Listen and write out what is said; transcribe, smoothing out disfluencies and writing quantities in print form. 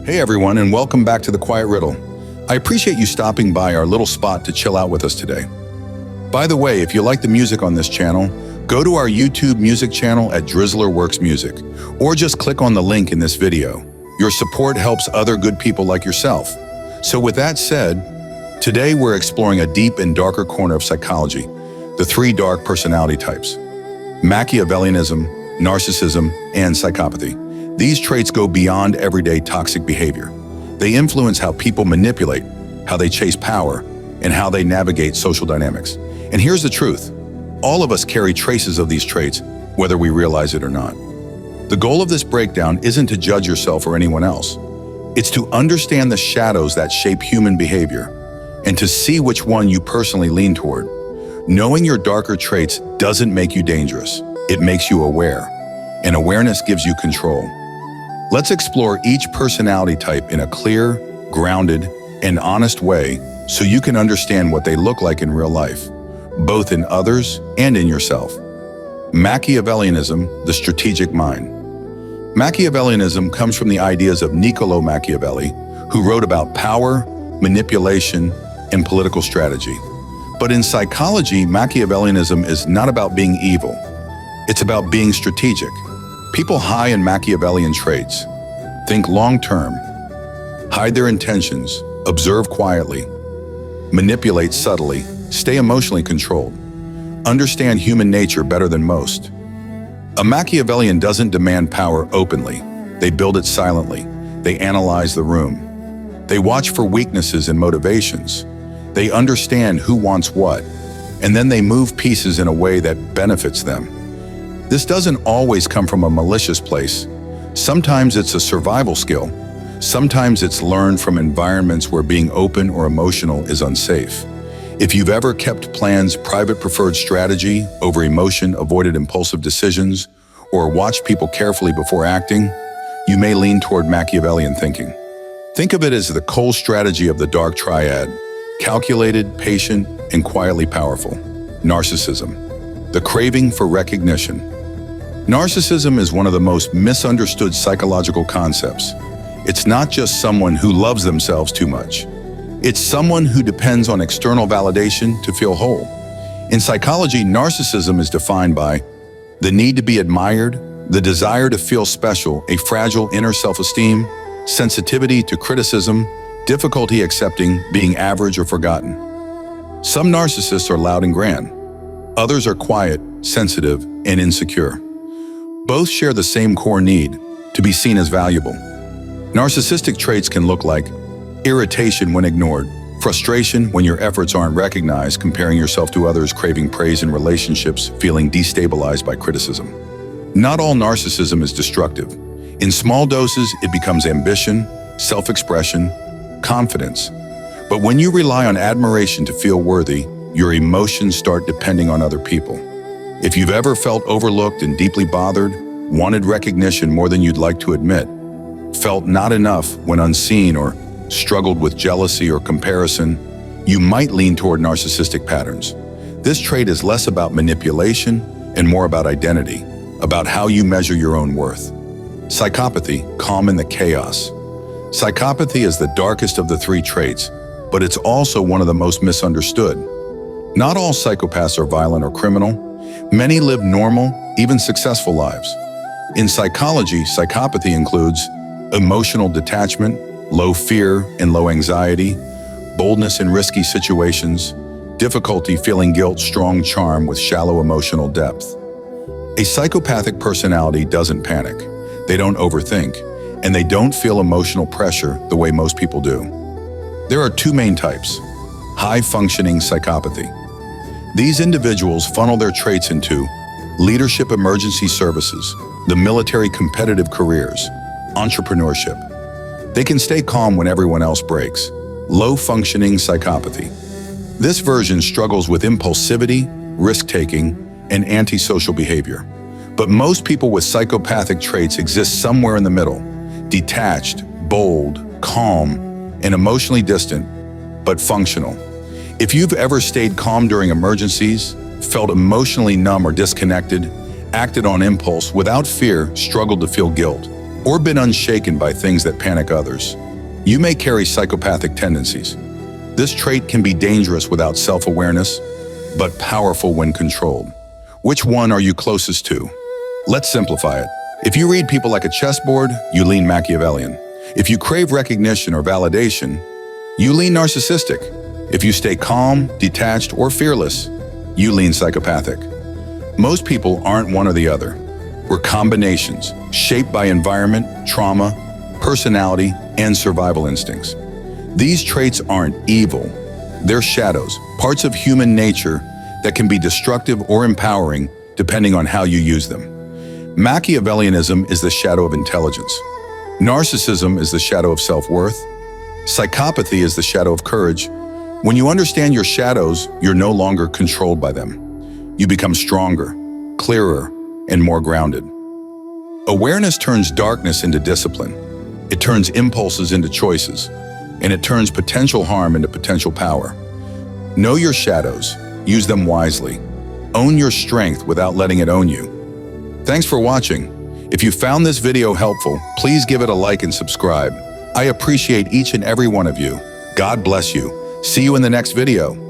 Hey everyone, and welcome back to The Quiet Riddle. I appreciate you stopping by our little spot to chill out with us today. By the way, if you like the music on this channel, go to our YouTube music channel at Drizzler Works Music, or just click on the link in this video. Your support helps other good people like yourself. So with that said, today we're exploring a deep and darker corner of psychology, the three dark personality types: Machiavellianism, Narcissism, and Psychopathy. These traits go beyond everyday toxic behavior. They influence how people manipulate, how they chase power, and how they navigate social dynamics. And here's the truth: all of us carry traces of these traits, whether we realize it or not. The goal of this breakdown isn't to judge yourself or anyone else. It's to understand the shadows that shape human behavior and to see which one you personally lean toward. Knowing your darker traits doesn't make you dangerous. It makes you aware, and awareness gives you control. Let's explore each personality type in a clear, grounded, and honest way so you can understand what they look like in real life, both in others and in yourself. Machiavellianism, the strategic mind. Machiavellianism comes from the ideas of Niccolo Machiavelli, who wrote about power, manipulation, and political strategy. But in psychology, Machiavellianism is not about being evil. It's about being strategic. People high in Machiavellian traits think long-term, hide their intentions, observe quietly, manipulate subtly, stay emotionally controlled, understand human nature better than most. A Machiavellian doesn't demand power openly. They build it silently. They analyze the room. They watch for weaknesses and motivations. They understand who wants what, and then they move pieces in a way that benefits them. This doesn't always come from a malicious place. Sometimes it's a survival skill. Sometimes it's learned from environments where being open or emotional is unsafe. If you've ever kept plans private, preferred strategy over emotion, avoided impulsive decisions, or watched people carefully before acting, you may lean toward Machiavellian thinking. Think of it as the Cole strategy of the Dark Triad: calculated, patient, and quietly powerful. Narcissism, the craving for recognition. Narcissism is one of the most misunderstood psychological concepts. It's not just someone who loves themselves too much. It's someone who depends on external validation to feel whole. In psychology, narcissism is defined by the need to be admired, the desire to feel special, a fragile inner self-esteem, sensitivity to criticism, difficulty accepting being average or forgotten. Some narcissists are loud and grand. Others are quiet, sensitive, and insecure. Both share the same core need: to be seen as valuable. Narcissistic traits can look like irritation when ignored, frustration when your efforts aren't recognized, comparing yourself to others, craving praise in relationships, feeling destabilized by criticism. Not all narcissism is destructive. In small doses, it becomes ambition, self-expression, confidence. But when you rely on admiration to feel worthy, your emotions start depending on other people. If you've ever felt overlooked and deeply bothered, wanted recognition more than you'd like to admit, felt not enough when unseen, or struggled with jealousy or comparison, you might lean toward narcissistic patterns. This trait is less about manipulation and more about identity, about how you measure your own worth. Psychopathy, calm in the chaos. Psychopathy is the darkest of the three traits, but it's also one of the most misunderstood. Not all psychopaths are violent or criminal. Many live normal, even successful lives. In psychology, psychopathy includes emotional detachment, low fear and low anxiety, boldness in risky situations, difficulty feeling guilt, strong charm with shallow emotional depth. A psychopathic personality doesn't panic. They don't overthink, and they don't feel emotional pressure the way most people do. There are two main types: high-functioning psychopathy. These individuals funnel their traits into leadership, emergency services, the military, competitive careers, entrepreneurship. They can stay calm when everyone else breaks. Low-functioning psychopathy. This version struggles with impulsivity, risk-taking, and antisocial behavior. But most people with psychopathic traits exist somewhere in the middle: detached, bold, calm, and emotionally distant, but functional. If you've ever stayed calm during emergencies, felt emotionally numb or disconnected, acted on impulse without fear, struggled to feel guilt, or been unshaken by things that panic others. You may carry psychopathic tendencies. This trait can be dangerous without self-awareness, but powerful when controlled. Which one are you closest to? Let's simplify it. If you read people like a chessboard, you lean Machiavellian. If you crave recognition or validation, you lean narcissistic. If you stay calm, detached, or fearless, you lean psychopathic. Most people aren't one or the other. We're combinations, shaped by environment, trauma, personality, and survival instincts. These traits aren't evil. They're shadows, parts of human nature that can be destructive or empowering depending on how you use them. Machiavellianism is the shadow of intelligence. Narcissism is the shadow of self-worth. Psychopathy is the shadow of courage. When you understand your shadows, you're no longer controlled by them. You become stronger, clearer, and more grounded. Awareness turns darkness into discipline. It turns impulses into choices, and it turns potential harm into potential power. Know your shadows, use them wisely. Own your strength without letting it own you. Thanks for watching. If you found this video helpful, please give it a like and subscribe. I appreciate each and every one of you. God bless you. See you in the next video.